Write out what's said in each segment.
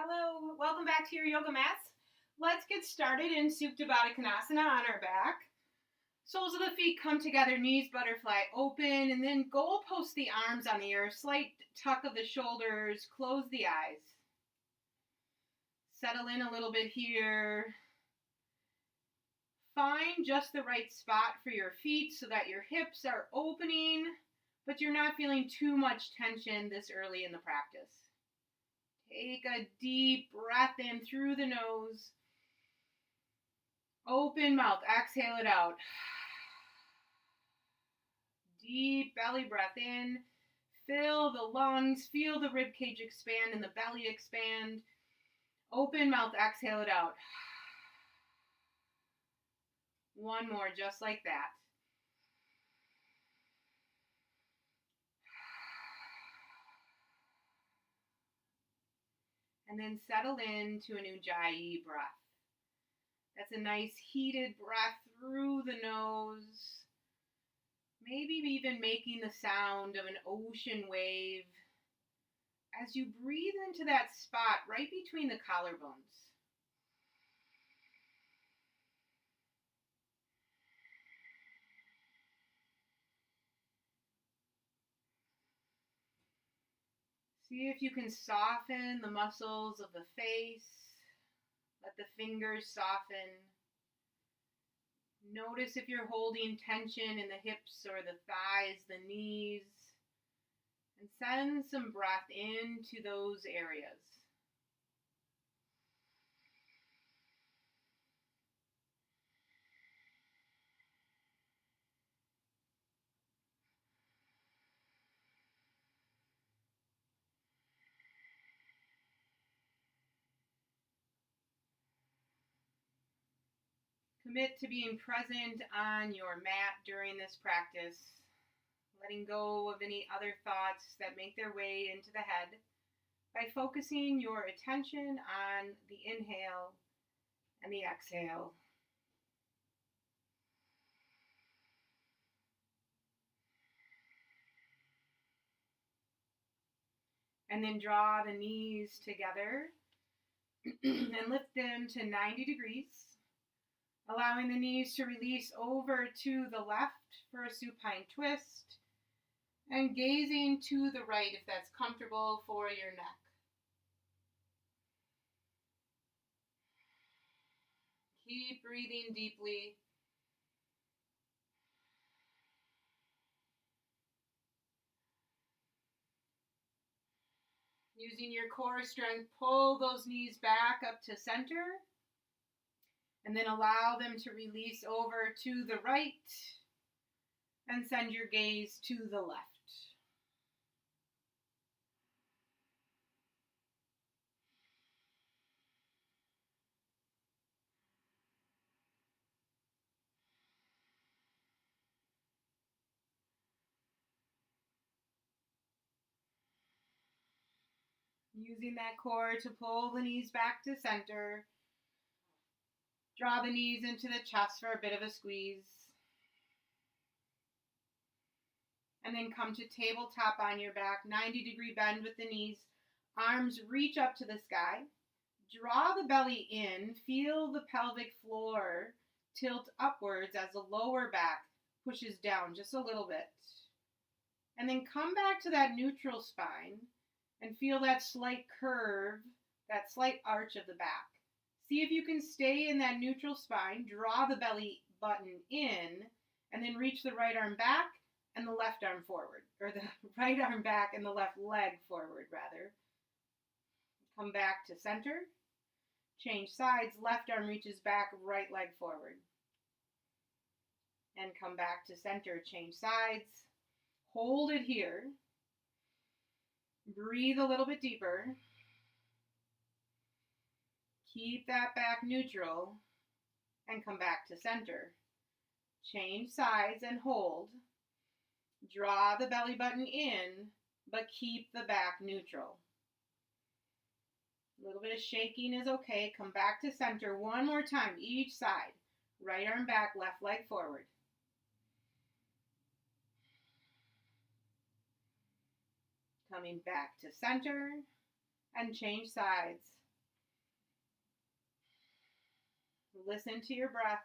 Hello, welcome back to your yoga mats. Let's get started in Supta Baddha Konasana on our back. Soles of the feet come together, knees butterfly open, and then goalpost the arms on the earth, slight tuck of the shoulders, close the eyes. Settle in a little bit here. Find just the right spot for your feet so that your hips are opening, but you're not feeling too much tension this early in the practice. Take a deep breath in through the nose. Open mouth, exhale it out. Deep belly breath in. Fill the lungs, feel the rib cage expand and the belly expand. Open mouth, exhale it out. One more, just like that. And then settle into an Ujjayi breath. That's a nice heated breath through the nose. Maybe even making the sound of an ocean wave as you breathe into that spot right between the collarbones. See if you can soften the muscles of the face. Let the fingers soften. Notice if you're holding tension in the hips or the thighs, the knees. And send some breath into those areas. Commit to being present on your mat during this practice, letting go of any other thoughts that make their way into the head by focusing your attention on the inhale and the exhale. And then draw the knees together and lift them to 90 degrees. Allowing the knees to release over to the left for a supine twist. And gazing to the right if that's comfortable for your neck. Keep breathing deeply. Using your core strength, pull those knees back up to center. And then allow them to release over to the right. And send your gaze to the left. Using that core to pull the knees back to center. Draw the knees into the chest for a bit of a squeeze. And then come to tabletop on your back, 90-degree bend with the knees. Arms reach up to the sky. Draw the belly in. Feel the pelvic floor tilt upwards as the lower back pushes down just a little bit. And then come back to that neutral spine and feel that slight curve, that slight arch of the back. See if you can stay in that neutral spine. Draw the belly button in and then reach the right arm back and the left arm forward, or the right arm back and the left leg forward, rather. Come back to center. Change sides. Left arm reaches back, right leg forward. And come back to center. Change sides. Hold it here. Breathe a little bit deeper. Keep that back neutral. And come back to center. Change sides and hold. Draw the belly button in, but keep the back neutral. A little bit of shaking is okay. Come back to center one more time, each side. Right arm back, left leg forward. Coming back to center and change sides. Listen to your breath.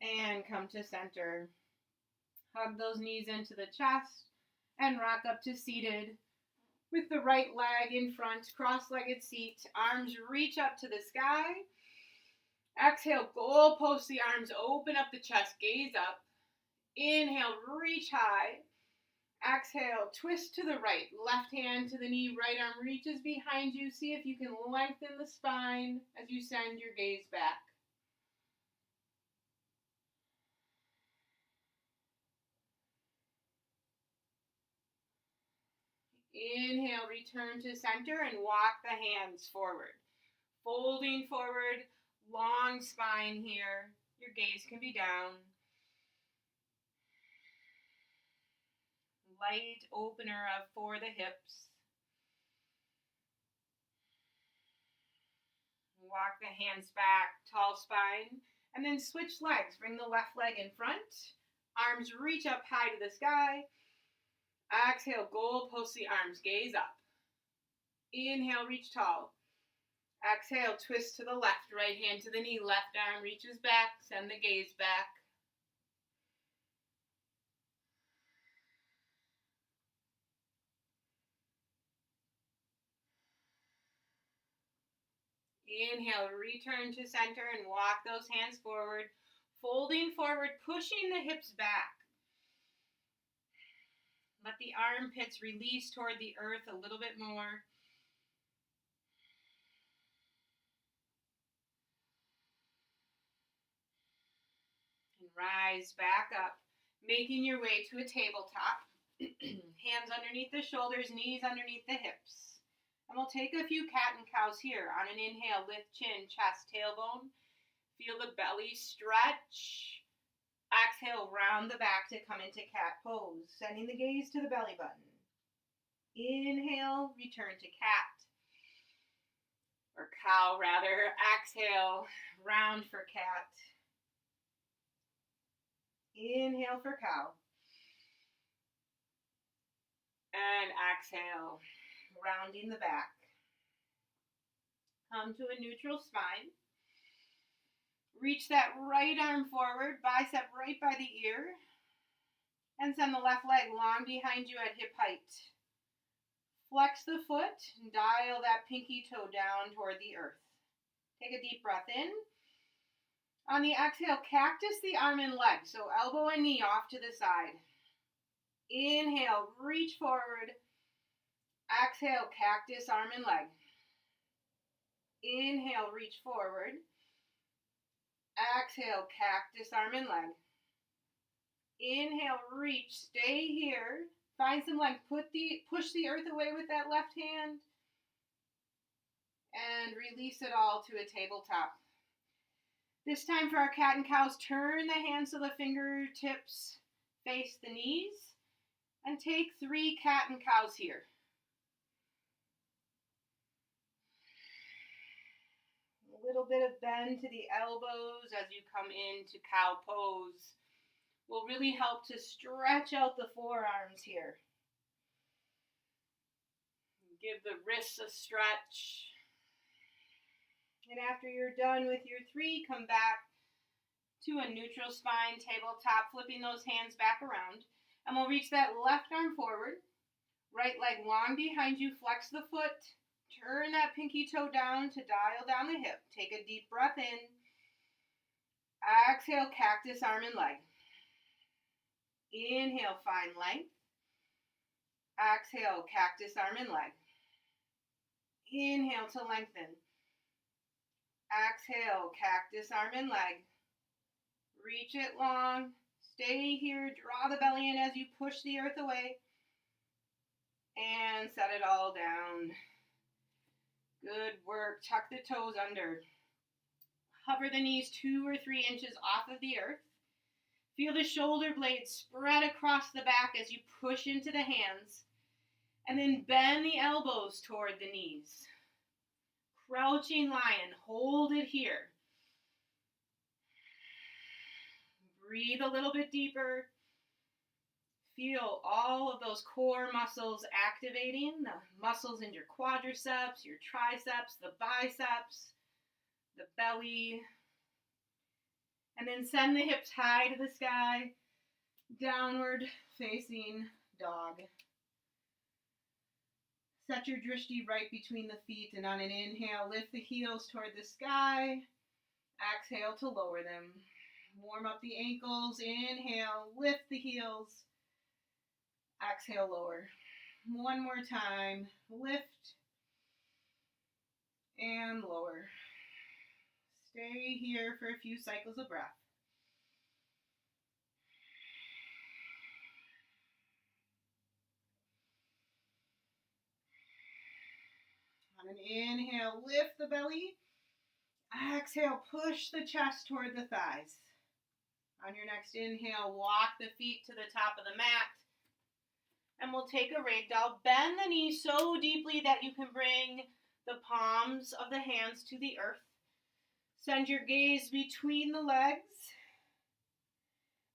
And come to center. Hug those knees into the chest and rock up to seated with the right leg in front, cross-legged seat. Arms reach up to the sky. Exhale, goalpost the arms, open up the chest, gaze up. Inhale, reach high. Exhale, twist to the right. Left hand to the knee, right arm reaches behind you. See if you can lengthen the spine as you send your gaze back. Inhale, return to center and walk the hands forward. Folding forward, long spine here. Your gaze can be down. Light opener for the hips. Walk the hands back, tall spine, and then switch legs. Bring the left leg in front. Arms reach up high to the sky. Exhale, goalpost the arms, gaze up. Inhale, reach tall. Exhale, twist to the left, right hand to the knee, left arm reaches back, send the gaze back. Inhale, return to center and walk those hands forward, folding forward, pushing the hips back. Let the armpits release toward the earth a little bit more. And rise back up, making your way to a tabletop. Hands underneath the shoulders, knees underneath the hips. And we'll take a few cat and cows here. On an inhale, lift chin, chest, tailbone. Feel the belly stretch. Exhale, round the back to come into cat pose, sending the gaze to the belly button. Inhale, return to cat. Or cow, rather. Exhale, round for cat. Inhale for cow. And exhale, rounding the back. Come to a neutral spine. Reach that right arm forward, bicep right by the ear. And send the left leg long behind you at hip height. Flex the foot and dial that pinky toe down toward the earth. Take a deep breath in. On the exhale, cactus the arm and leg, so elbow and knee off to the side. Inhale, reach forward. Exhale, cactus arm and leg. Inhale, reach forward. Exhale, cactus arm and leg. Inhale, reach, stay here. Find some length. Push the earth away with that left hand. And release it all to a tabletop. This time for our cat and cows, turn the hands so the fingertips face the knees. And take 3 cat and cows here. A little bit of bend to the elbows as you come into cow pose will really help to stretch out the forearms here. Give the wrists a stretch. And after you're done with your 3, come back to a neutral spine tabletop, flipping those hands back around. And we'll reach that left arm forward. Right leg long behind you, flex the foot. Turn that pinky toe down to dial down the hip. Take a deep breath in. Exhale, cactus arm and leg. Inhale, find length. Exhale, cactus arm and leg. Inhale to lengthen. Exhale, cactus arm and leg. Reach it long. Stay here. Draw the belly in as you push the earth away. And set it all down. Good work. Tuck the toes under. Hover the knees 2 or 3 inches off of the earth. Feel the shoulder blades spread across the back as you push into the hands. And then bend the elbows toward the knees. Crouching lion. Hold it here. Breathe a little bit deeper. Feel all of those core muscles activating, the muscles in your quadriceps, your triceps, the biceps. the belly, and then send the hips high to the sky, downward facing dog. Set your drishti right between the feet, and on an inhale, lift the heels toward the sky. Exhale to lower them. Warm up the ankles. Inhale, lift the heels. Exhale, lower. One more time. Lift and lower. Stay here for a few cycles of breath. On an inhale, lift the belly. Exhale, push the chest toward the thighs. On your next inhale, walk the feet to the top of the mat. And we'll take a ragdoll. Bend the knees so deeply that you can bring the palms of the hands to the earth. Send your gaze between the legs.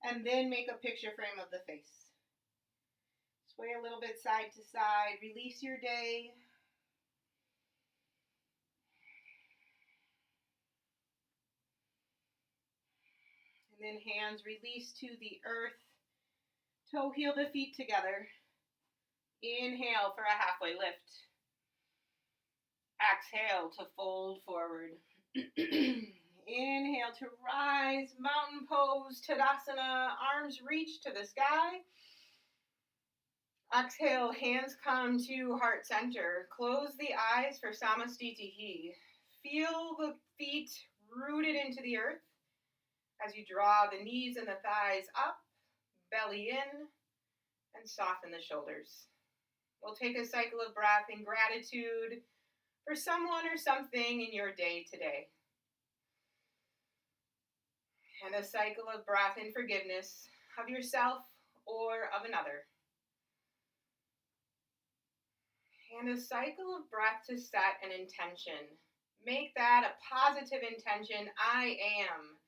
And then make a picture frame of the face. Sway a little bit side to side. Release your day. And then hands release to the earth. Toe heel the feet together. Inhale for a halfway lift. Exhale to fold forward. Inhale to rise, mountain pose, Tadasana, arms reach to the sky. Exhale, hands come to heart center. Close the eyes for Samastitihi. Feel the feet rooted into the earth as you draw the knees and the thighs up, belly in, and soften the shoulders. We'll take a cycle of breath in gratitude for someone or something in your day today. And a cycle of breath in forgiveness of yourself or of another. And a cycle of breath to set an intention. Make that a positive intention. I am.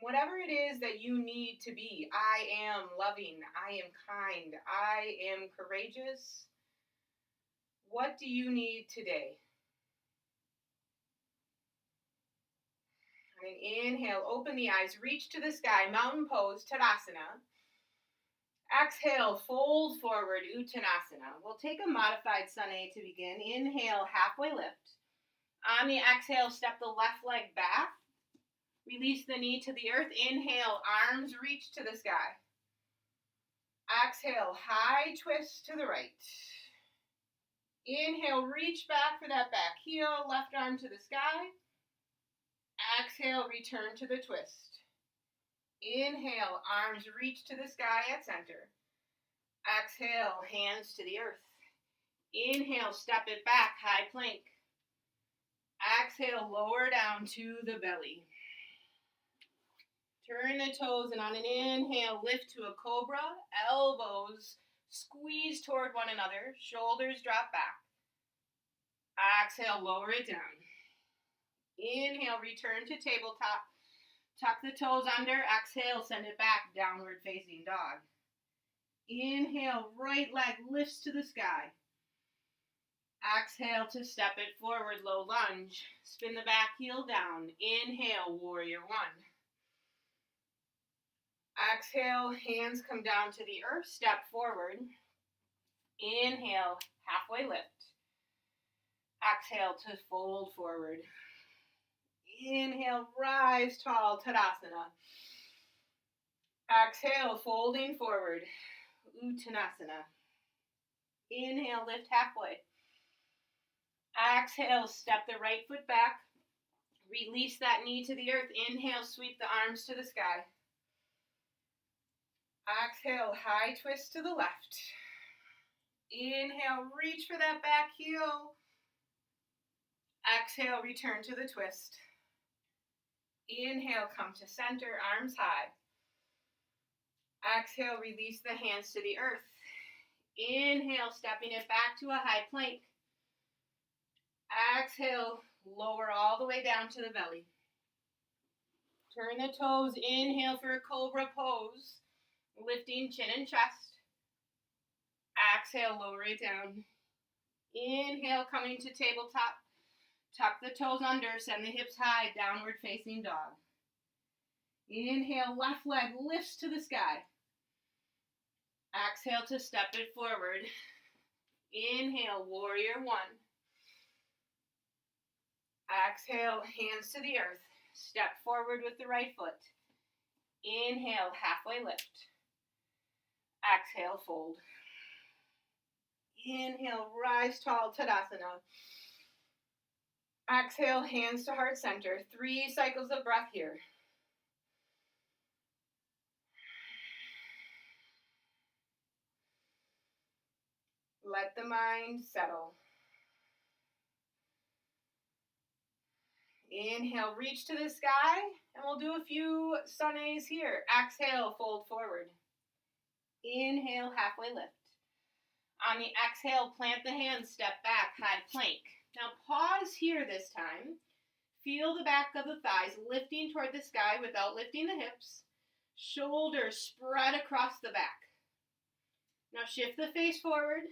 Whatever it is that you need to be. I am loving. I am kind. I am courageous. What do you need today? And inhale, open the eyes, reach to the sky, mountain pose, Tadasana. Exhale, fold forward, Uttanasana. We'll take a modified Sun A to begin. Inhale, halfway lift. On the exhale, step the left leg back. Release the knee to the earth. Inhale, arms reach to the sky. Exhale, high twist to the right. Inhale, reach back for that back heel, left arm to the sky. Exhale, return to the twist. Inhale, arms reach to the sky at center. Exhale, hands to the earth. Inhale, step it back, high plank. Exhale, lower down to the belly. Turn the toes, and on an inhale, lift to a cobra. Elbows squeeze toward one another. Shoulders drop back. Exhale, lower it down. Inhale, return to tabletop. Tuck the toes under. Exhale, send it back, downward facing dog. Inhale, right leg lifts to the sky. Exhale to step it forward, low lunge. Spin the back heel down. Inhale, warrior one. Exhale, hands come down to the earth, step forward. Inhale, halfway lift. Exhale to fold forward. Inhale, rise tall, Tadasana. Exhale, folding forward, Uttanasana. Inhale, lift halfway. Exhale, step the right foot back. Release that knee to the earth. Inhale, sweep the arms to the sky. Exhale, high twist to the left. Inhale, reach for that back heel. Exhale, return to the twist. Inhale, come to center, arms high. Exhale, release the hands to the earth. Inhale, stepping it back to a high plank. Exhale, lower all the way down to the belly. Turn the toes, inhale for a cobra pose. Lifting chin and chest. Exhale, lower it down. Inhale, coming to tabletop. Tuck the toes under, send the hips high, downward facing dog. Inhale, left leg lifts to the sky. Exhale to step it forward. Inhale, warrior one. Exhale, hands to the earth. Step forward with the right foot. Inhale, halfway lift. Exhale, fold. Inhale, rise tall, Tadasana. Exhale, hands to heart center. 3 cycles of breath here. Let the mind settle. Inhale, reach to the sky, and we'll do a few sun A's here. Exhale, fold forward. Inhale, halfway lift. On the exhale, plant the hands, step back, high plank. Now pause here this time. Feel the back of the thighs lifting toward the sky without lifting the hips. Shoulders spread across the back. Now shift the face forward.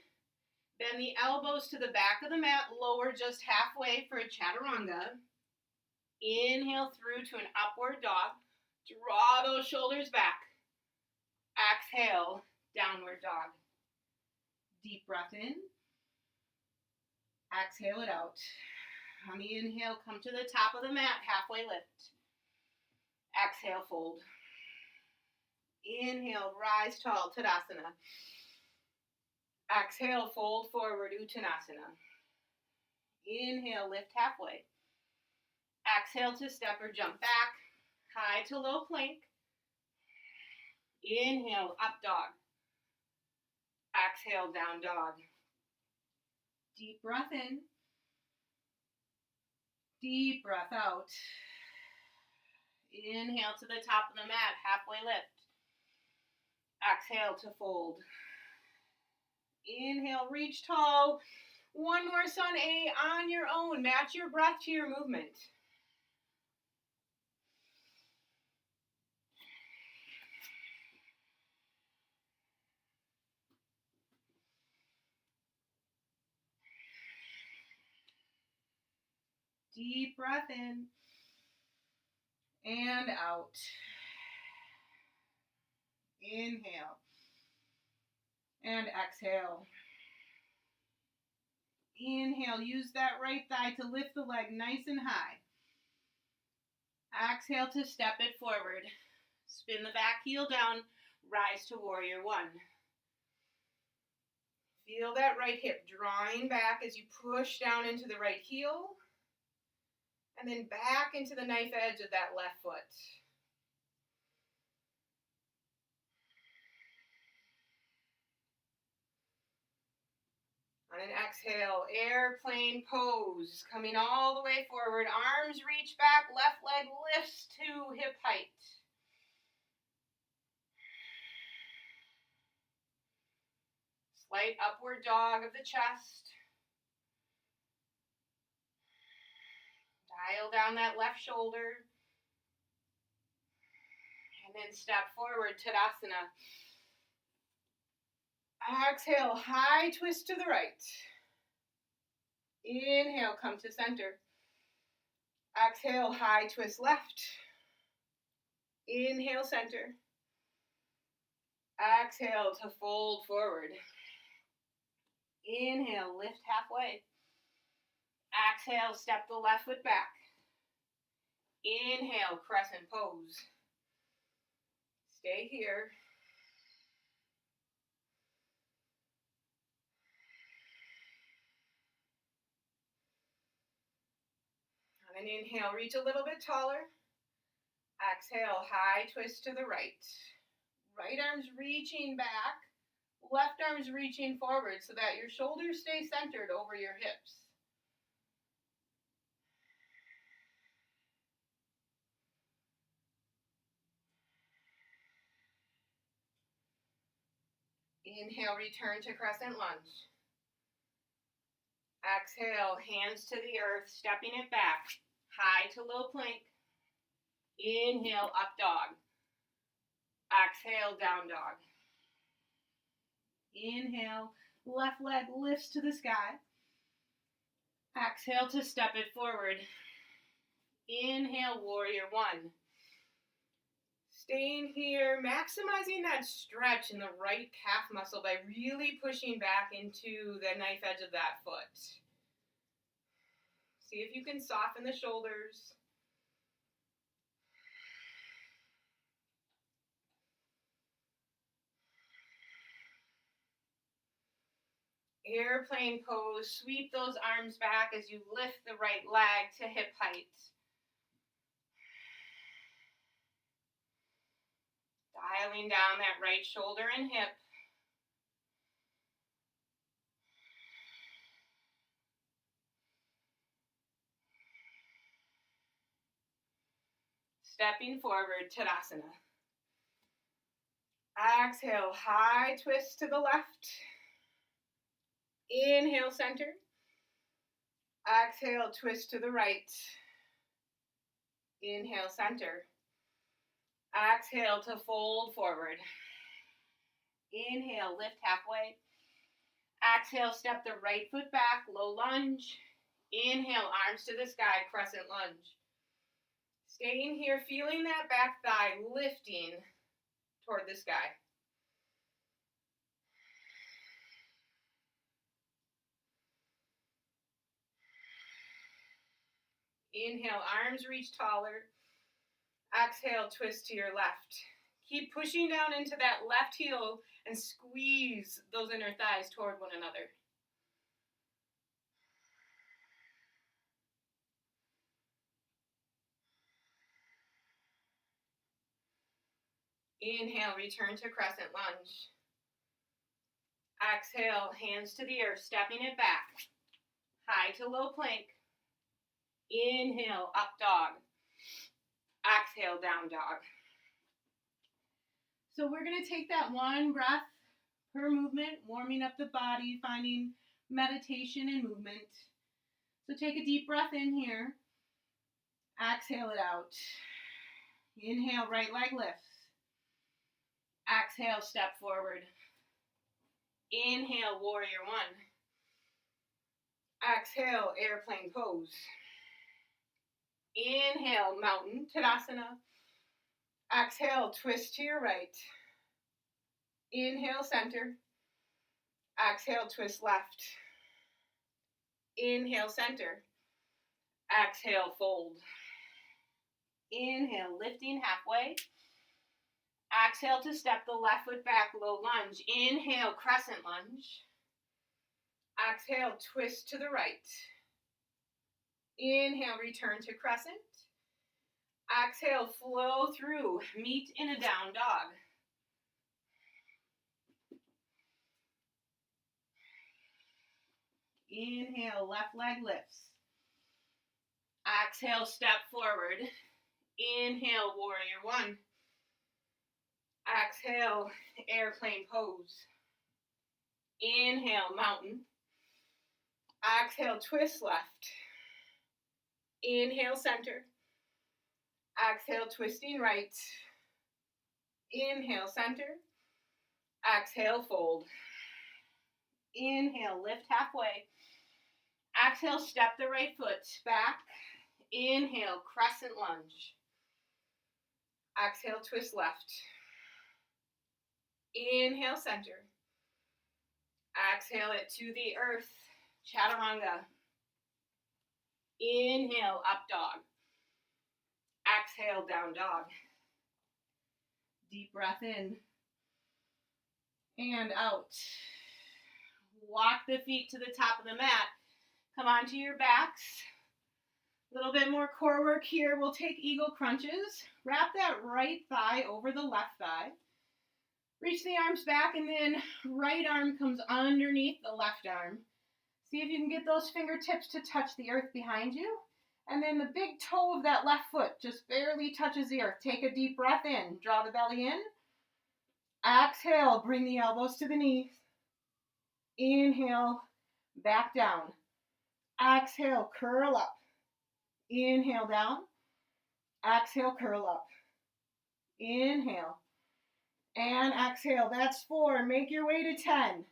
Bend the elbows to the back of the mat, lower just halfway for a chaturanga. Inhale through to an upward dog. Draw those shoulders back. Exhale, downward dog. Deep breath in. Exhale it out. On the inhale, come to the top of the mat, halfway lift. Exhale, fold. Inhale, rise tall, Tadasana. Exhale, fold forward, Uttanasana. Inhale, lift halfway. Exhale to step or jump back, high to low plank. Inhale, up dog. Exhale, down dog. Deep breath in. Deep breath out. Inhale to the top of the mat, halfway lift. Exhale to fold. Inhale, reach tall. One more sun A on your own. Match your breath to your movement. Deep breath in and out. Inhale and exhale. Inhale, use that right thigh to lift the leg nice and high. Exhale to step it forward. Spin the back heel down, rise to warrior one. Feel that right hip drawing back as you push down into the right heel. And then back into the knife edge of that left foot. On an exhale, airplane pose. Coming all the way forward. Arms reach back, left leg lifts to hip height. Slight upward dog of the chest. Dial down that left shoulder. And then step forward, Tadasana. Exhale, high twist to the right. Inhale, come to center. Exhale, high twist left. Inhale, center. Exhale to fold forward. Inhale, lift halfway. Exhale, step the left foot back. Inhale, crescent pose. Stay here. On an inhale, reach a little bit taller. Exhale, high twist to the right. Right arm's reaching back. Left arm's reaching forward so that your shoulders stay centered over your hips. Inhale, return to crescent lunge. Exhale, hands to the earth, stepping it back. High to low plank. Inhale, up dog. Exhale, down dog. Inhale, left leg lifts to the sky. Exhale to step it forward. Inhale, warrior one. Staying here, maximizing that stretch in the right calf muscle by really pushing back into the knife edge of that foot. See if you can soften the shoulders. Airplane pose, sweep those arms back as you lift the right leg to hip height. Dialing down that right shoulder and hip. Stepping forward, Tadasana. Exhale, high twist to the left. Inhale, center. Exhale, twist to the right. Inhale, center. Exhale to fold forward. Inhale, lift halfway. Exhale, step the right foot back, low lunge. Inhale, arms to the sky, crescent lunge. Staying here, feeling that back thigh lifting toward the sky. Inhale, arms reach taller. Exhale, twist to your left. Keep pushing down into that left heel and squeeze those inner thighs toward one another. Inhale, return to crescent lunge. Exhale, hands to the earth, stepping it back. High to low plank. Inhale, up dog. Exhale, down dog. So we're going to take that one breath per movement, warming up the body, finding meditation and movement. So take a deep breath in here. Exhale it out. Inhale, right leg lifts. Exhale, step forward. Inhale, warrior one. Exhale, airplane pose. Inhale, mountain, Tadasana. Exhale, twist to your right. Inhale, center. Exhale, twist left. Inhale, center. Exhale, fold. Inhale, lifting halfway. Exhale to step the left foot back, low lunge. Inhale, crescent lunge. Exhale, twist to the right. Inhale, return to crescent. Exhale, flow through, meet in a down dog. Inhale, left leg lifts. Exhale, step forward. Inhale, warrior one. Exhale, airplane pose. Inhale, mountain. Exhale, twist left. Inhale, center. Exhale, twisting right. Inhale, center. Exhale, fold. Inhale, lift halfway. Exhale, step the right foot back. Inhale, crescent lunge. Exhale, twist left. Inhale, center. Exhale it to the earth, chaturanga. Inhale, up dog. Exhale, down dog. Deep breath in and out. Walk the feet to the top of the mat. Come onto your backs. A little bit more core work here. We'll take eagle crunches. Wrap that right thigh over the left thigh. Reach the arms back, and then right arm comes underneath the left arm. See if you can get those fingertips to touch the earth behind you. And then the big toe of that left foot just barely touches the earth. Take a deep breath in. Draw the belly in. Exhale, bring the elbows to the knees. Inhale, back down. Exhale, curl up. Inhale, down. Exhale, curl up. Inhale. And exhale. That's 4. Make your way to 10.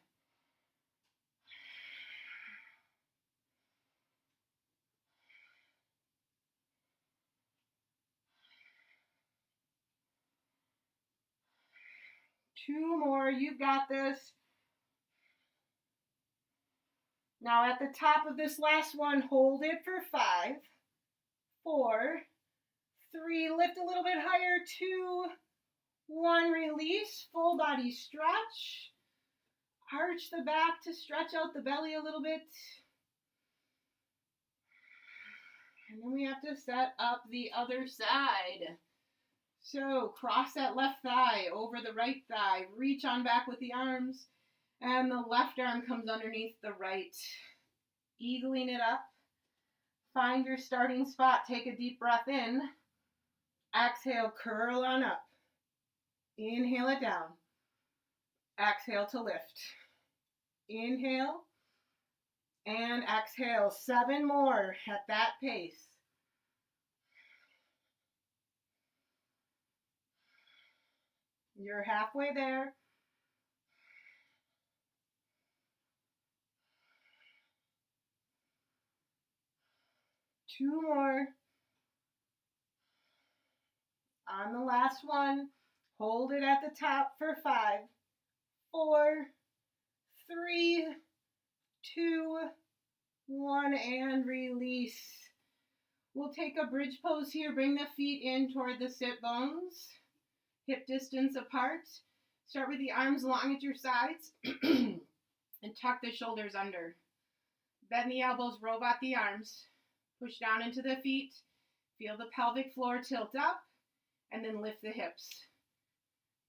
2 more. You've got this. Now at the top of this last one, hold it for 5, 4, 3, lift a little bit higher, 2, 1, release, full body stretch. Arch the back to stretch out the belly a little bit. And then we have to set up the other side. So cross that left thigh over the right thigh. Reach on back with the arms. And the left arm comes underneath the right. Eagling it up. Find your starting spot. Take a deep breath in. Exhale, curl on up. Inhale it down. Exhale to lift. Inhale and exhale. 7 more at that pace. You're halfway there. Two more. On the last one, hold it at the top for 5, 4, 3, 2, 1, and release. We'll take a bridge pose here. Bring the feet in toward the sit bones, hip distance apart. Start with the arms long at your sides and tuck the shoulders under. Bend the elbows, robot the arms. Push down into the feet. Feel the pelvic floor tilt up, and then lift the hips.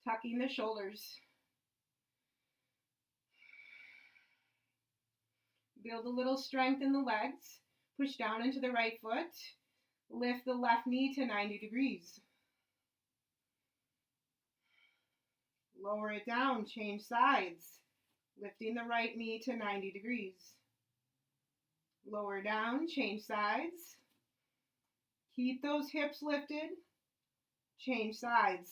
Tucking the shoulders. Build a little strength in the legs. Push down into the right foot. Lift the left knee to 90 degrees. Lower it down, change sides. Lifting the right knee to 90 degrees. Lower down, change sides. Keep those hips lifted. Change sides.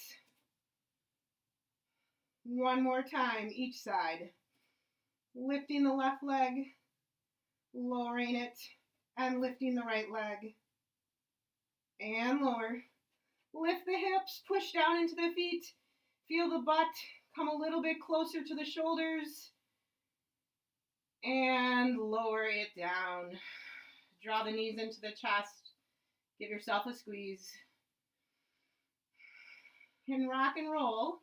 One more time, each side. Lifting the left leg, lowering it, and lifting the right leg. And lower. Lift the hips, push down into the feet. Feel the butt come a little bit closer to the shoulders. And lower it down. Draw the knees into the chest. Give yourself a squeeze. And rock and roll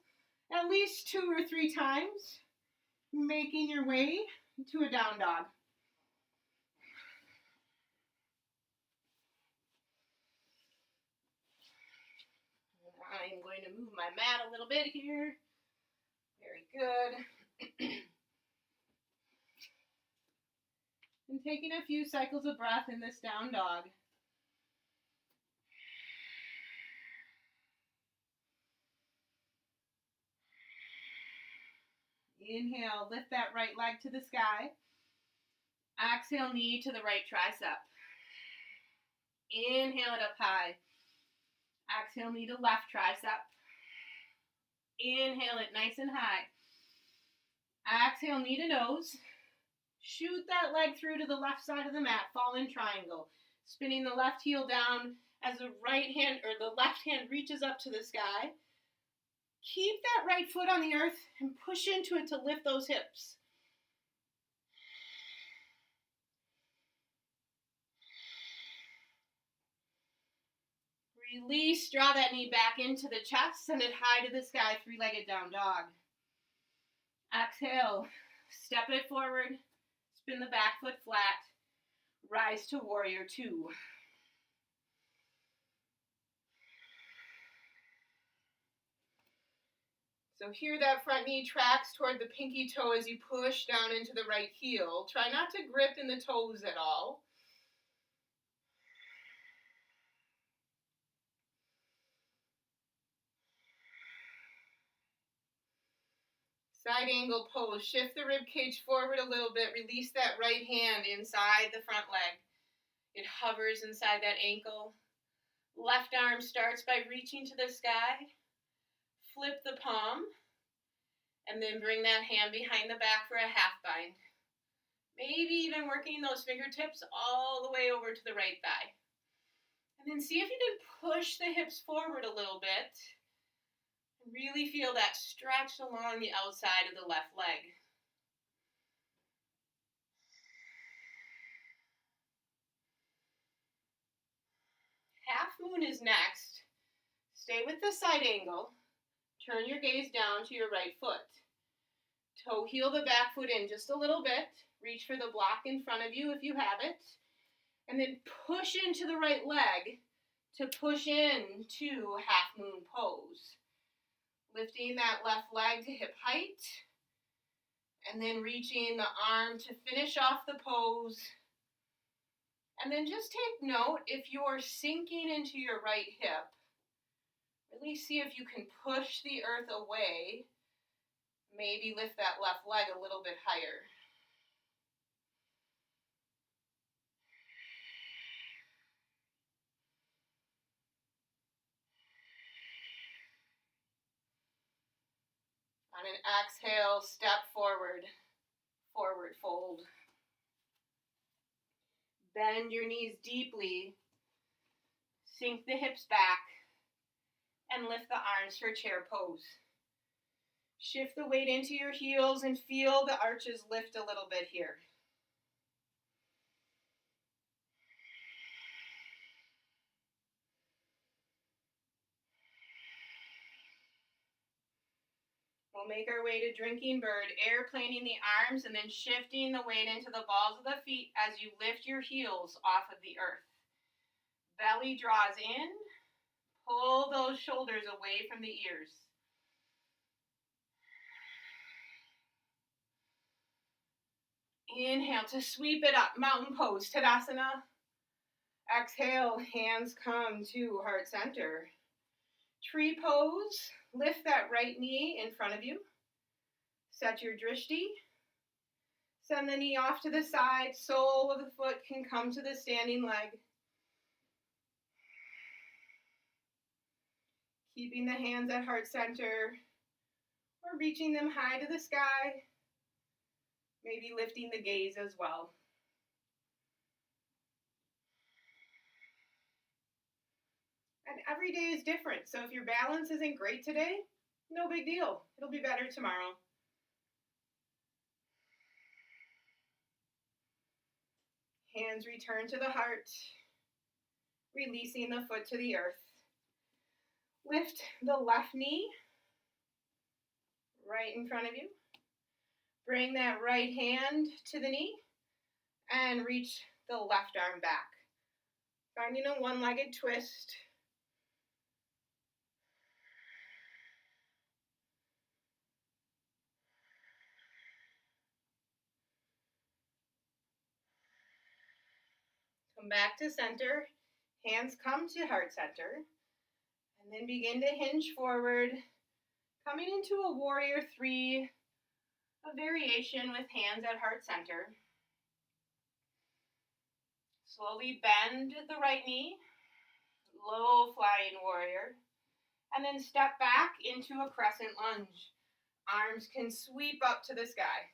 at least 2 or 3 times, making your way to a down dog. I'm going to move my mat a little bit here. Very good. And taking a few cycles of breath in this down dog. Inhale, lift that right leg to the sky. Exhale, knee to the right tricep. Inhale it up high. Exhale, knee to left tricep. Inhale it nice and high. Exhale, knee to nose. Shoot that leg through to the left side of the mat, fall in triangle. Spinning the left heel down as the right hand or the left hand reaches up to the sky. Keep that right foot on the earth and push into it to lift those hips. Release, draw that knee back into the chest, send it high to the sky, 3-legged down dog. Exhale, step it forward, spin the back foot flat, rise to warrior 2. So here that front knee tracks toward the pinky toe as you push down into the right heel. Try not to grip in the toes at all. Side angle pose. Shift the rib cage forward a little bit. Release that right hand inside the front leg. It hovers inside that ankle. Left arm starts by reaching to the sky. Flip the palm. And then bring that hand behind the back for a half bind. Maybe even working those fingertips all the way over to the right thigh. And then see if you can push the hips forward a little bit. Really feel that stretch along the outside of the left leg. Half moon is next. Stay with the side angle. Turn your gaze down to your right foot. Toe heel the back foot in just a little bit. Reach for the block in front of you if you have it. And then push into the right leg to push into half moon pose. Lifting that left leg to hip height. And then reaching the arm to finish off the pose. And then just take note if you're sinking into your right hip. Really see if you can push the earth away. Maybe lift that left leg a little bit higher. On an exhale, step forward, forward fold. Bend your knees deeply, sink the hips back, and lift the arms for chair pose. Shift the weight into your heels and feel the arches lift a little bit here. We'll make our way to drinking bird, airplaning the arms and then shifting the weight into the balls of the feet as you lift your heels off of the earth. Belly draws in, pull those shoulders away from the ears. Inhale to sweep it up, mountain pose, Tadasana. Exhale, hands come to heart center. Tree pose, lift that right knee in front of you. Set your drishti. Send the knee off to the side, sole of the foot can come to the standing leg. Keeping the hands at heart center, or reaching them high to the sky. Maybe lifting the gaze as well. And every day is different, so if your balance isn't great today, no big deal. It'll be better tomorrow. Hands return to the heart, releasing the foot to the earth. Lift the left knee right in front of you. Bring that right hand to the knee and reach the left arm back. Finding a one-legged twist. Come back to center. Hands come to heart center. And then begin to hinge forward. Coming into a warrior three, a variation with hands at heart center. Slowly bend the right knee, low flying warrior, and then step back into a crescent lunge. Arms can sweep up to the sky.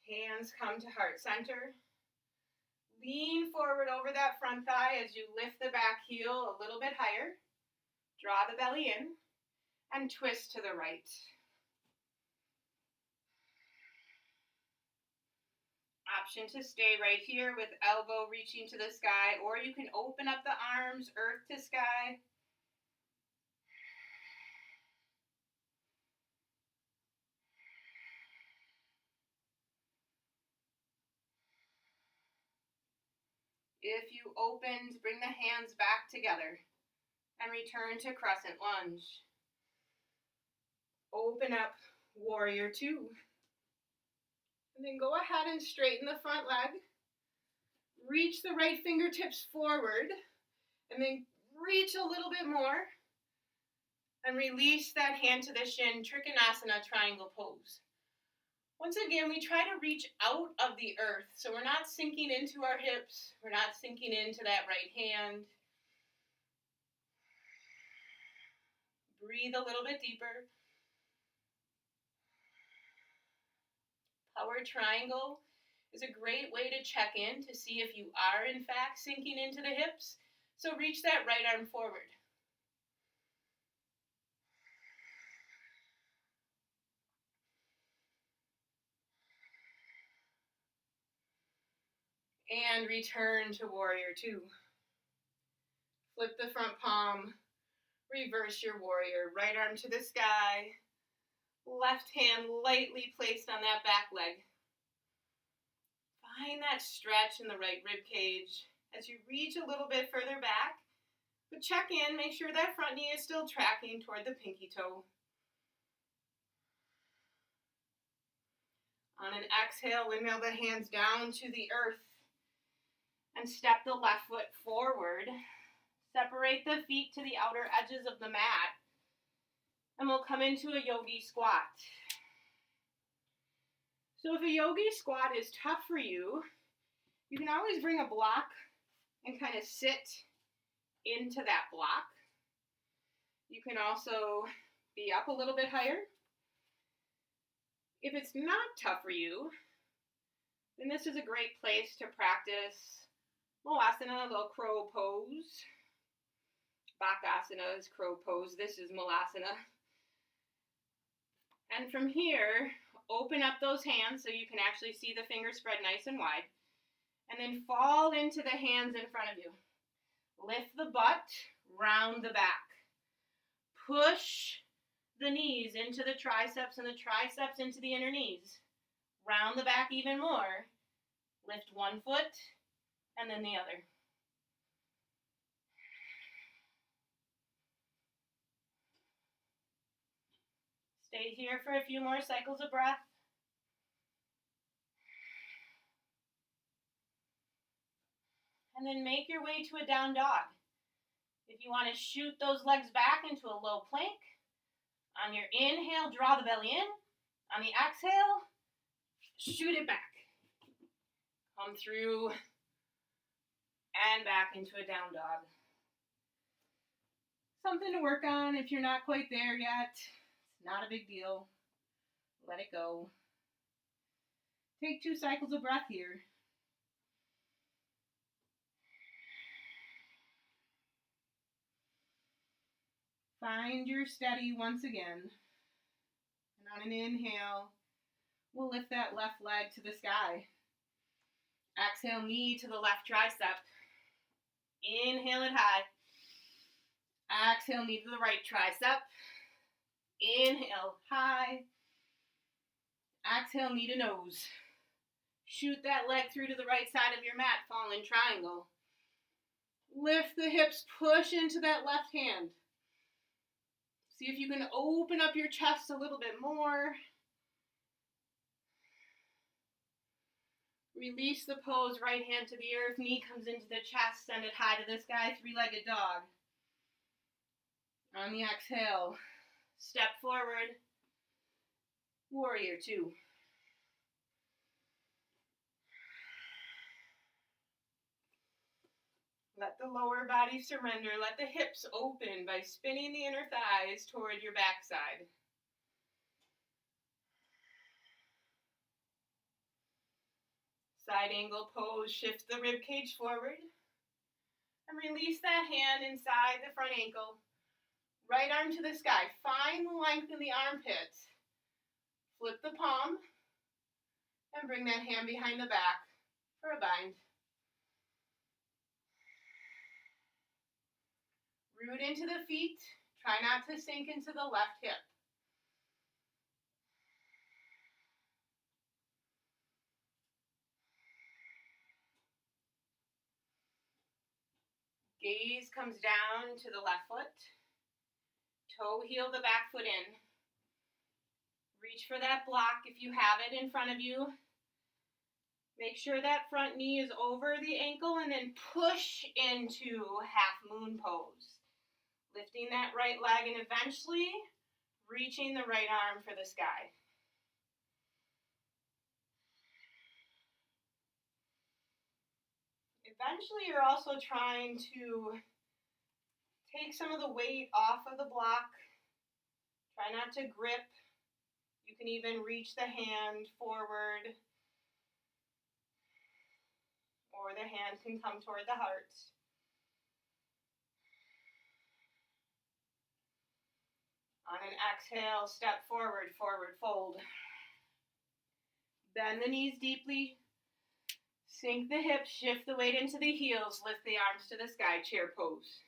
Hands come to heart center. Lean forward over that front thigh as you lift the back heel a little bit higher. Draw the belly in and twist to the right. Option to stay right here with elbow reaching to the sky, or you can open up the arms, earth to sky. If you opened, bring the hands back together and return to crescent lunge. Open up, warrior two. And then go ahead and straighten the front leg. Reach the right fingertips forward. And then reach a little bit more. And release that hand to the shin, Trikonasana triangle pose. Once again, we try to reach out of the earth. So we're not sinking into our hips. We're not sinking into that right hand. Breathe a little bit deeper. Power triangle. is a great way to check in to see if you are in fact sinking into the hips. So reach that right arm forward. And return to warrior two. Flip the front palm, reverse your warrior. Right arm to the sky, left hand lightly placed on that back leg. Find that stretch in the right rib cage as you reach a little bit further back, but check in, make sure that front knee is still tracking toward the pinky toe. On an exhale, windmill the hands down to the earth and step the left foot forward. Separate the feet to the outer edges of the mat, and we'll come into a yogi squat. So if a yogi squat is tough for you, you can always bring a block and kind of sit into that block. You can also be up a little bit higher. If it's not tough for you, then this is a great place to practice Malasana, a little crow pose. Bakasana is crow pose. This is Malasana. And from here, open up those hands so you can actually see the fingers spread nice and wide. And then fall into the hands in front of you. Lift the butt, round the back. Push the knees into the triceps and the triceps into the inner knees. Round the back even more. Lift one foot and then the other. Stay here for a few more cycles of breath. And then make your way to a down dog. If you want to shoot those legs back into a low plank, on your inhale, draw the belly in. On the exhale, shoot it back. Come through and back into a down dog. Something to work on if you're not quite there yet. It's not a big deal. Let it go. Take 2 cycles of breath here. Find your steady once again. And on an inhale, we'll lift that left leg to the sky. Exhale, knee to the left tricep. Inhale it high. Exhale, knee to the right tricep. Inhale, high. Exhale, knee to nose. Shoot that leg through to the right side of your mat, fallen triangle. Lift the hips, push into that left hand. See if you can open up your chest a little bit more. Release the pose, right hand to the earth, knee comes into the chest, send it high to the sky, 3-legged dog. On the exhale, step forward, warrior two. Let the lower body surrender. Let the hips open by spinning the inner thighs toward your backside. Side angle pose, shift the rib cage forward. And release that hand inside the front ankle. Right arm to the sky. Find the length in the armpits. Flip the palm. And bring that hand behind the back for a bind. Root into the feet. Try not to sink into the left hip. Gaze comes down to the left foot. Toe heel the back foot in. Reach for that block if you have it in front of you. Make sure that front knee is over the ankle and then push into half moon pose. Lifting that right leg and eventually reaching the right arm for the sky. Eventually, you're also trying to take some of the weight off of the block. Try not to grip. You can even reach the hand forward. or the hand can come toward the heart. On an exhale, step forward, forward fold. Bend the knees deeply. Sink the hips, shift the weight into the heels, lift the arms to the sky, chair pose.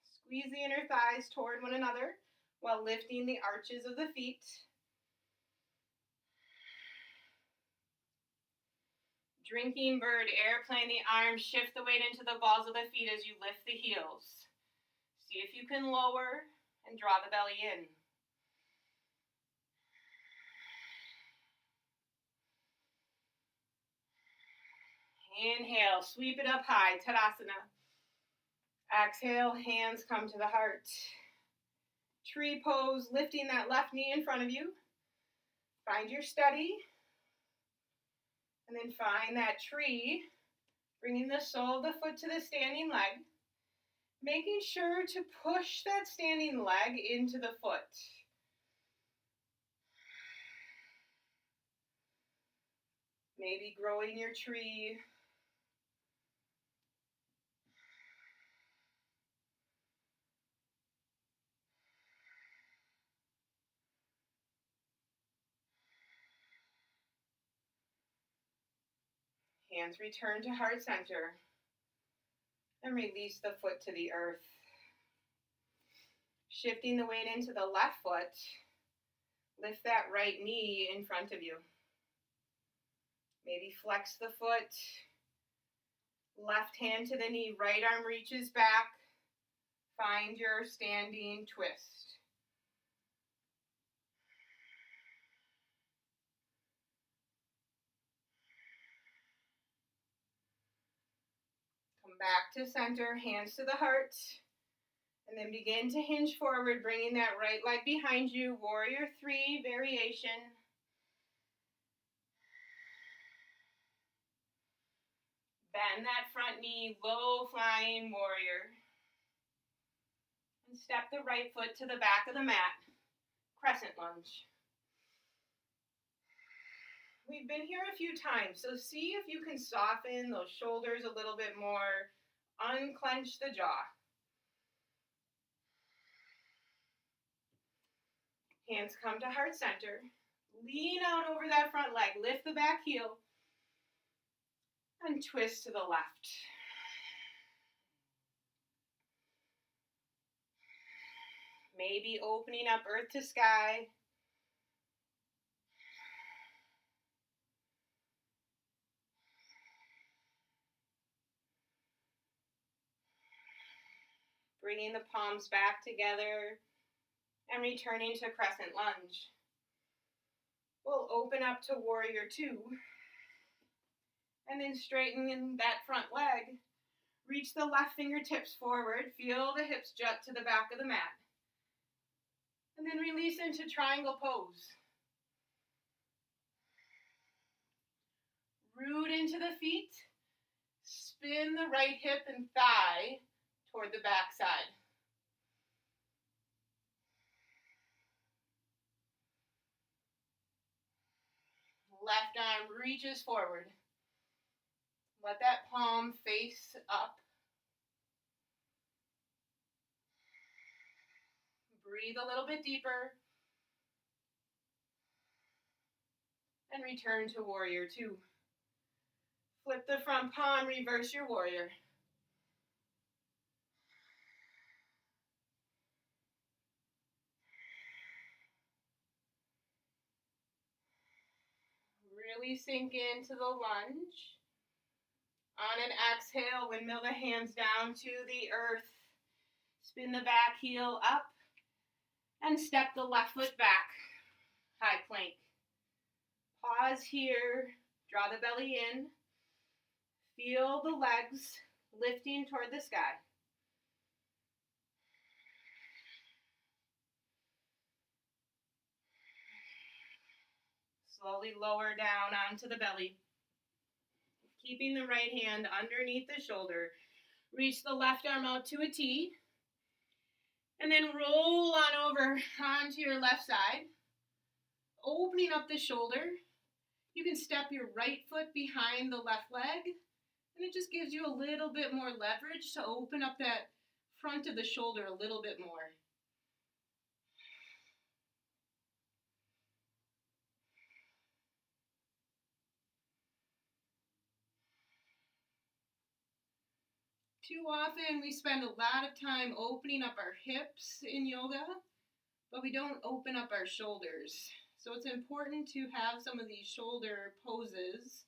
Squeeze the inner thighs toward one another while lifting the arches of the feet. Drinking bird, airplane the arms, shift the weight into the balls of the feet as you lift the heels. See if you can lower and draw the belly in. Inhale, sweep it up high, Tadasana. Exhale, hands come to the heart. Tree pose, lifting that left knee in front of you. Find your steady. And then find that tree, bringing the sole of the foot to the standing leg. Making sure to push that standing leg into the foot. Maybe growing your tree. Hands return to heart center. And release the foot to the earth. Shifting the weight into the left foot. Lift that right knee in front of you. Maybe flex the foot. Left hand to the knee, right arm reaches back. Find your standing twist. Come back to center, hands to the heart. And then begin to hinge forward, bringing that right leg behind you. Warrior 3 variation. Bend that front knee, low flying warrior. And step the right foot to the back of the mat. Crescent lunge. We've been here a few times, so see if you can soften those shoulders a little bit more. Unclench the jaw. Hands come to heart center. Lean out over that front leg. Lift the back heel. And twist to the left. Maybe opening up earth to sky. Bringing the palms back together and returning to crescent lunge. We'll open up to warrior 2. And then straighten that front leg. Reach the left fingertips forward. Feel the hips jut to the back of the mat. And then release into triangle pose. Root into the feet. Spin the right hip and thigh toward the back side. Left arm reaches forward. Let that palm face up. Breathe a little bit deeper. And return to warrior 2. Flip the front palm, reverse your warrior. Really sink into the lunge. On an exhale, windmill the hands down to the earth. Spin the back heel up. And step the left foot back. High plank. Pause here. Draw the belly in. Feel the legs lifting toward the sky. Slowly lower down onto the belly. Keeping the right hand underneath the shoulder. Reach the left arm out to a T. And then roll on over onto your left side. opening up the shoulder. You can step your right foot behind the left leg, and it just gives you a little bit more leverage to open up that front of the shoulder a little bit more. Too often we spend a lot of time opening up our hips in yoga, but we don't open up our shoulders. So it's important to have some of these shoulder poses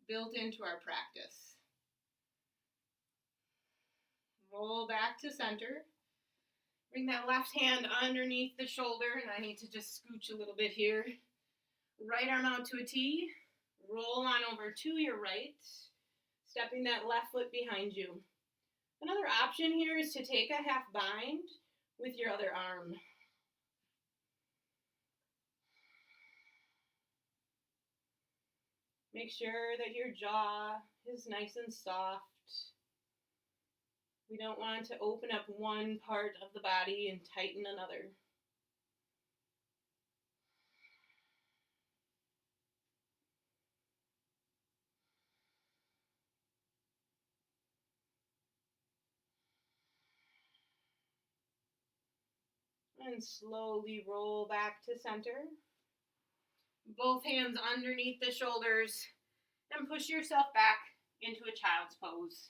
built into our practice. Roll back to center. Bring that left hand underneath the shoulder, and I need to just scooch a little bit here. Right arm out to a T. Roll on over to your right, stepping that left foot behind you. Another option here is to take a half bind with your other arm. Make sure that your jaw is nice and soft. We don't want to open up one part of the body and tighten another. And slowly roll back to center. Both hands underneath the shoulders, and push yourself back into a child's pose.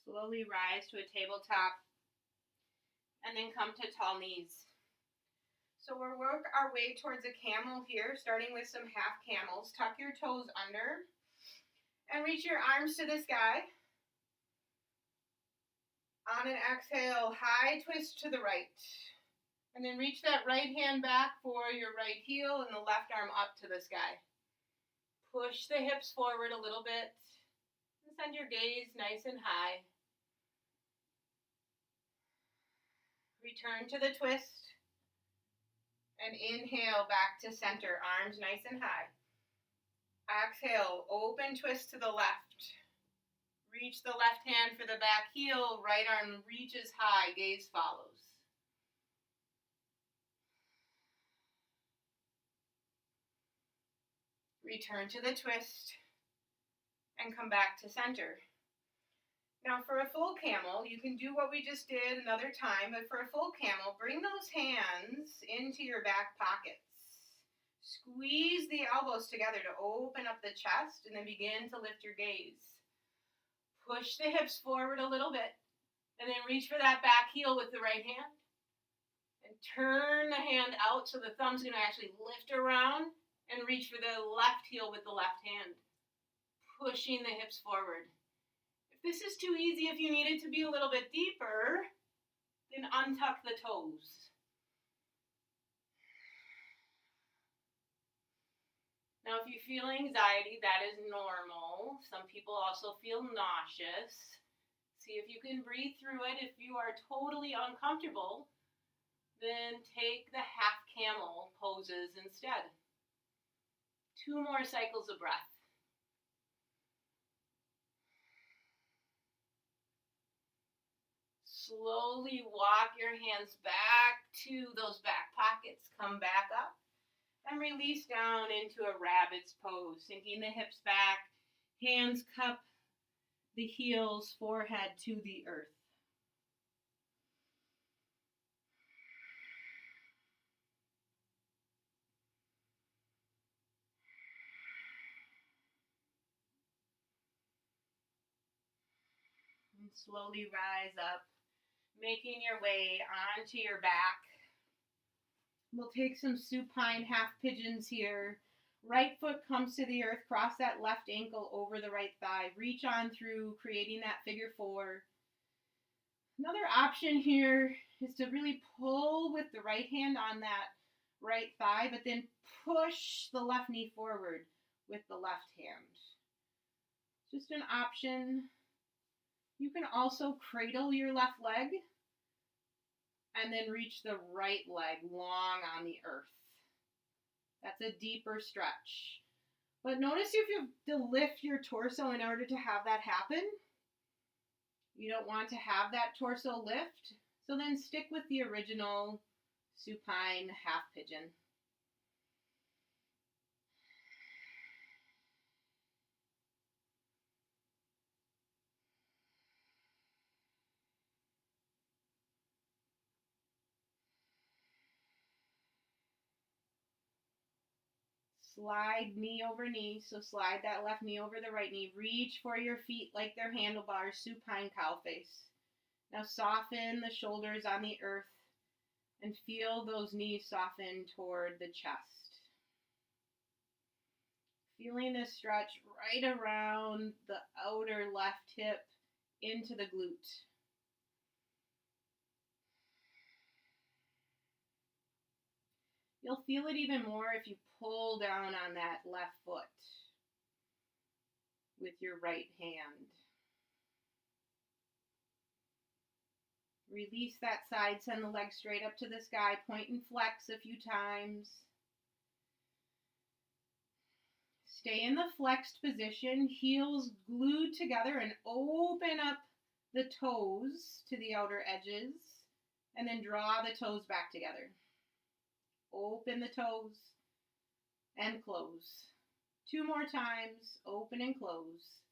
Slowly rise to a tabletop, and then come to tall knees. So we'll work our way towards a camel here, starting with some half camels. Tuck your toes under, and reach your arms to the sky. On an exhale, high twist to the right. And then reach that right hand back for your right heel and the left arm up to the sky. Push the hips forward a little bit, and send your gaze nice and high. Return to the twist, and inhale back to center, arms nice and high. Exhale, open twist to the left. Reach the left hand for the back heel, right arm reaches high, gaze follows. Return to the twist, and come back to center. Now for a full camel, you can do what we just did another time, but for a full camel, bring those hands into your back pockets. Squeeze the elbows together to open up the chest, and then begin to lift your gaze. Push the hips forward a little bit, and then reach for that back heel with the right hand. And turn the hand out so the thumb's going to actually lift around, and reach for the left heel with the left hand. Pushing the hips forward. If this is too easy, if you need it to be a little bit deeper, then untuck the toes. Now, if you feel anxiety, that is normal. Some people also feel nauseous. See if you can breathe through it. If you are totally uncomfortable, then take the half camel poses instead. 2 more cycles of breath. Slowly walk your hands back to those back pockets. Come back up and release down into a rabbit's pose. Sinking the hips back, hands cup the heels, forehead to the earth. And slowly rise up, making your way onto your back. We'll take some supine half pigeons here. Right foot comes to the earth, cross that left ankle over the right thigh. Reach on through, creating that figure 4. Another option here is to really pull with the right hand on that right thigh, but then push the left knee forward. with the left hand. Just an option. You can also cradle your left leg and then reach the right leg long on the earth. That's a deeper stretch. But notice if you have to lift your torso in order to have that happen. You don't want to have that torso lift, so then stick with the original supine half pigeon. Slide knee over knee, so slide that left knee over the right knee. Reach for your feet like they're handlebars, supine cow face. Now soften the shoulders on the earth and feel those knees soften toward the chest. Feeling this stretch right around the outer left hip into the glute. You'll feel it even more if you pull down on that left foot with your right hand. Release that side, send the leg straight up to the sky, point and flex a few times. Stay in the flexed position, heels glued together, and open up the toes to the outer edges, and then draw the toes back together. Open the toes and close. 2 more times, open and close.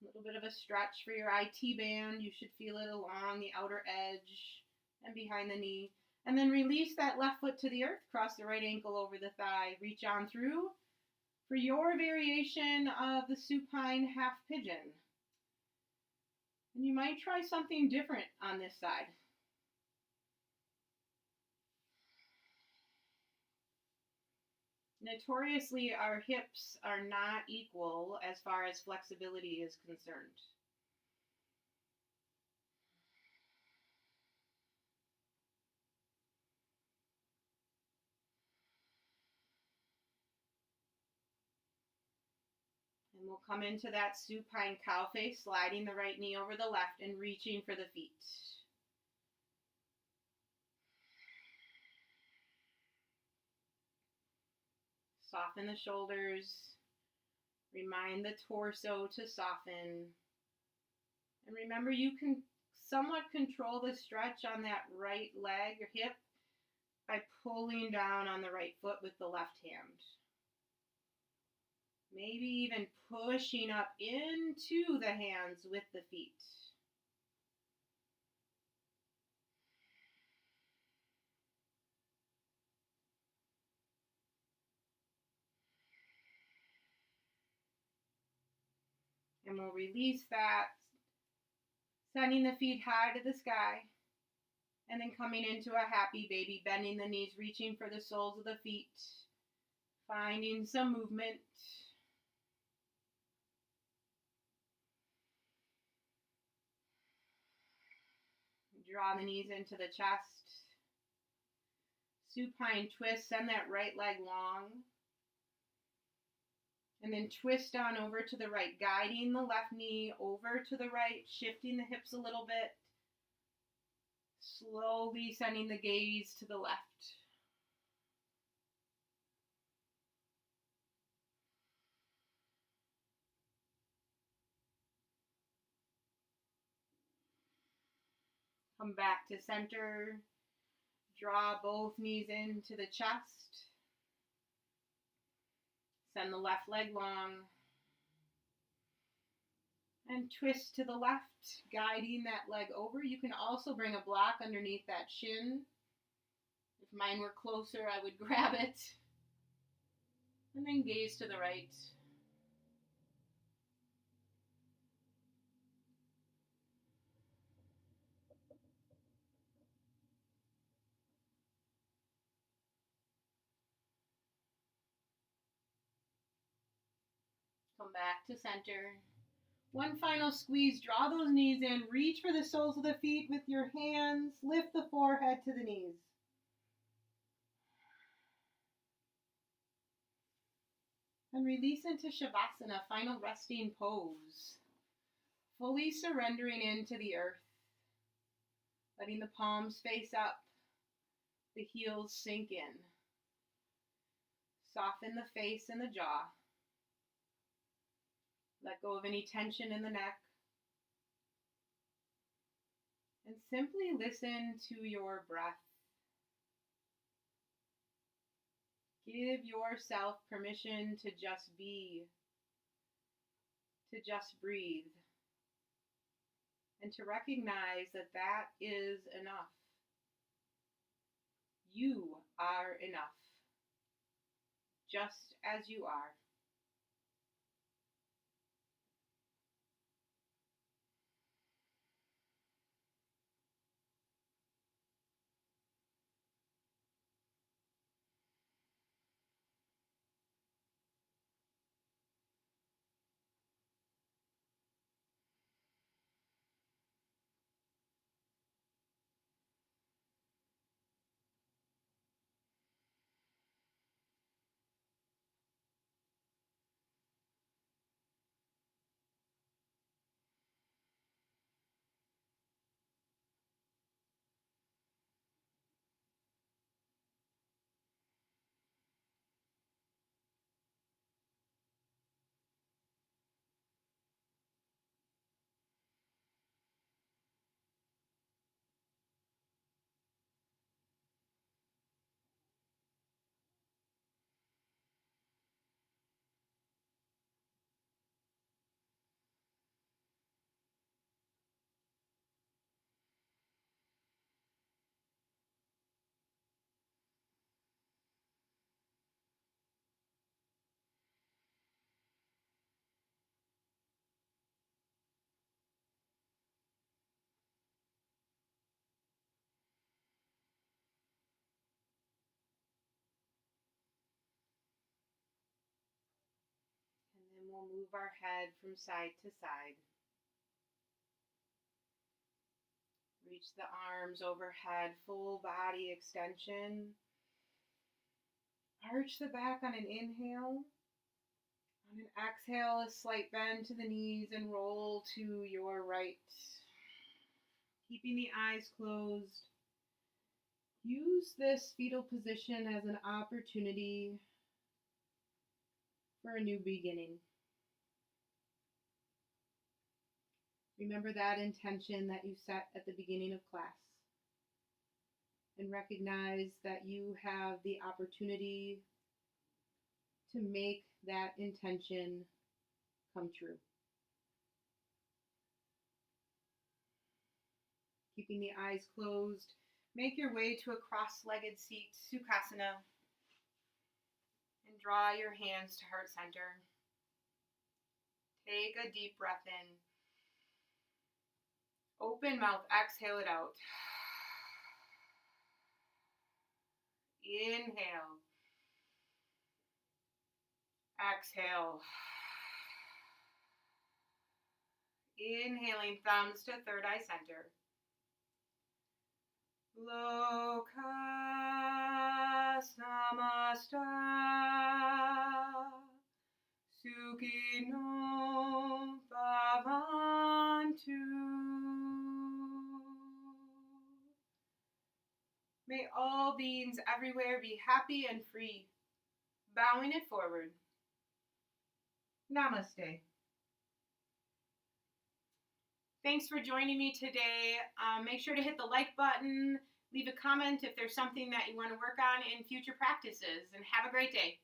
A little bit of a stretch for your IT band. You should feel it along the outer edge and behind the knee. And then release that left foot to the earth. Cross the right ankle over the thigh. Reach on through for your variation of the supine half pigeon. And you might try something different on this side. Notoriously, our hips are not equal as far as flexibility is concerned. And we'll come into that supine cow face, sliding the right knee over the left and reaching for the feet. Soften the shoulders. Remind the torso to soften. And remember, you can somewhat control the stretch on that right leg or hip by pulling down on the right foot with the left hand. Maybe even pushing up into the hands with the feet. And we'll release that, sending the feet high to the sky, and then coming into a happy baby, bending the knees, reaching for the soles of the feet, finding some movement. Draw the knees into the chest. Supine twist, send that right leg long. And then twist on over to the right, guiding the left knee over to the right, shifting the hips a little bit. Slowly sending the gaze to the left. Come back to center. Draw both knees into the chest. Send the left leg long. And twist to the left, guiding that leg over. You can also bring a block underneath that shin. If mine were closer, I would grab it. And then gaze to the right. Come back to center. One final squeeze, draw those knees in, reach for the soles of the feet with your hands, lift the forehead to the knees. And release into Shavasana, final resting pose. Fully surrendering into the earth. Letting the palms face up, the heels sink in. Soften the face and the jaw. Let go of any tension in the neck. And simply listen to your breath. Give yourself permission to just be, to just breathe, and to recognize that that is enough. You are enough, just as you are. And then we'll move our head from side to side. Reach the arms overhead, full body extension. Arch the back on an inhale. On an exhale, a slight bend to the knees and roll to your right. Keeping the eyes closed. Use this fetal position as an opportunity for a new beginning. Remember that intention that you set at the beginning of class. And recognize that you have the opportunity to make that intention come true. Keeping the eyes closed, make your way to a cross-legged seat, Sukhasana, and draw your hands to heart center. Take a deep breath in. Open mouth, exhale it out. Inhale. Exhale. Inhaling, thumbs to third eye center. Loka samasta sukhino bhavantu. May all beings everywhere be happy and free. Bowing it forward. Namaste. Thanks for joining me today. Make sure to hit the like button, leave a comment if there's something that you want to work on in future practices, and have a great day.